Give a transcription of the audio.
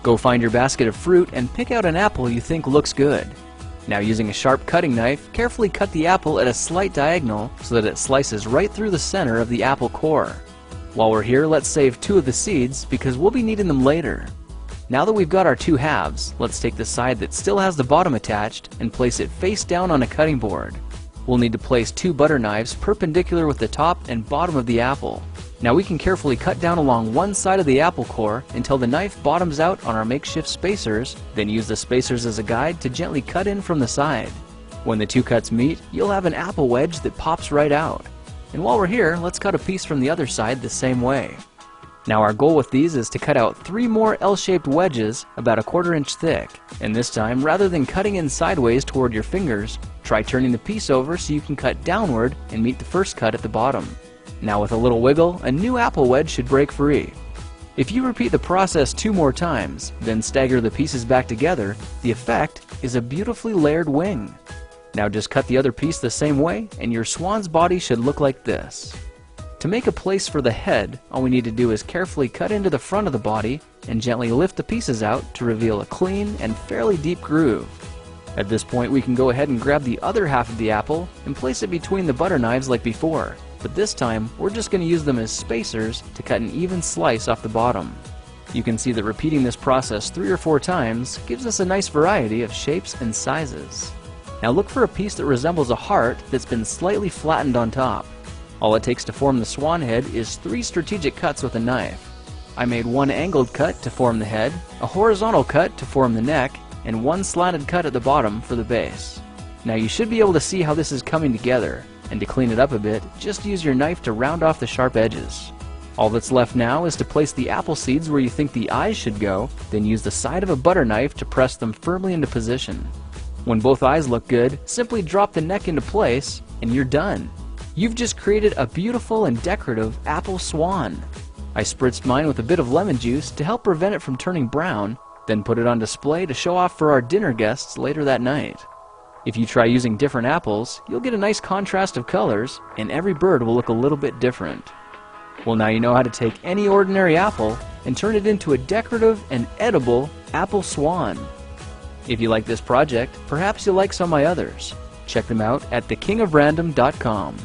Go find your basket of fruit and pick out an apple you think looks good. Now, using a sharp cutting knife, carefully cut the apple at a slight diagonal so that it slices right through the center of the apple core. While we're here, let's save 2 of the seeds because we'll be needing them later. Now that we've got our 2 halves, let's take the side that still has the bottom attached and place it face down on a cutting board. We'll need to place 2 butter knives perpendicular with the top and bottom of the apple. Now we can carefully cut down along one side of the apple core until the knife bottoms out on our makeshift spacers, then use the spacers as a guide to gently cut in from the side. When the 2 cuts meet, you'll have an apple wedge that pops right out. And while we're here, let's cut a piece from the other side the same way. Now our goal with these is to cut out 3 more L-shaped wedges about a 1/4 inch thick. And this time, rather than cutting in sideways toward your fingers, try turning the piece over so you can cut downward and meet the first cut at the bottom. Now with a little wiggle, a new apple wedge should break free. If you repeat the process 2 more times, then stagger the pieces back together, the effect is a beautifully layered wing. Now just cut the other piece the same way and your swan's body should look like this. To make a place for the head, all we need to do is carefully cut into the front of the body and gently lift the pieces out to reveal a clean and fairly deep groove. At this point, we can go ahead and grab the other half of the apple and place it between the butter knives like before. But this time, we're just going to use them as spacers to cut an even slice off the bottom. You can see that repeating this process 3 or 4 times gives us a nice variety of shapes and sizes. Now look for a piece that resembles a heart that's been slightly flattened on top. All it takes to form the swan head is 3 strategic cuts with a knife. I made 1 angled cut to form the head, a horizontal cut to form the neck, and 1 slanted cut at the bottom for the base. Now you should be able to see how this is coming together, and to clean it up a bit, just use your knife to round off the sharp edges. All that's left now is to place the apple seeds where you think the eyes should go, then use the side of a butter knife to press them firmly into position. When both eyes look good, simply drop the neck into place, and you're done. You've just created a beautiful and decorative apple swan. I spritzed mine with a bit of lemon juice to help prevent it from turning brown, then put it on display to show off for our dinner guests later that night. If you try using different apples, you'll get a nice contrast of colors, and every bird will look a little bit different. Well, now you know how to take any ordinary apple and turn it into a decorative and edible apple swan. If you like this project, perhaps you'll like some of my others. Check them out at thekingofrandom.com.